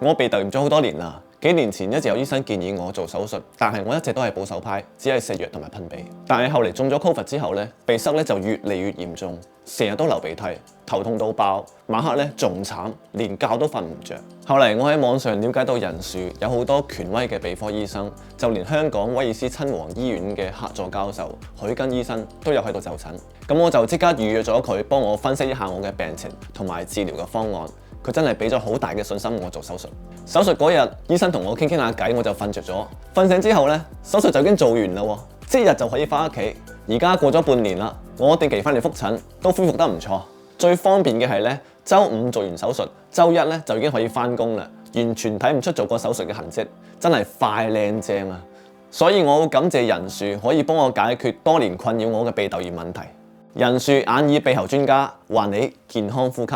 我鼻竇炎咗好多年啦，幾年前一直有醫生建議我做手術，但係我一直都係保守派，只係食藥同埋噴鼻。但係後嚟中咗 Covid 之後咧，鼻塞咧就越嚟越嚴重，成日都流鼻涕，頭痛到爆，晚黑咧仲慘，連覺都瞓唔着。後嚟我喺網上了解到人樹有好多權威嘅鼻科醫生，就連香港威爾斯親王醫院嘅客座教授許根醫生都有喺度就診。咁我就即刻預約咗佢幫我分析一下我嘅病情同埋治療嘅方案。佢真係俾咗好大嘅信心我做手術。手術嗰日，醫生同我傾下偈，我就瞓着咗。瞓醒之後咧，手術就已經做完啦喎，即日就可以翻屋企。而家過咗半年啦，我定期翻嚟覆診，都恢復得唔錯。最方便嘅係咧，週五做完手術，週一咧就已經可以翻工啦，完全睇唔出做過手術嘅痕跡，真係快靚正啊！所以我好感謝人樹可以幫我解決多年困擾我嘅鼻竇炎問題。人樹眼耳鼻喉專家，還你健康呼吸。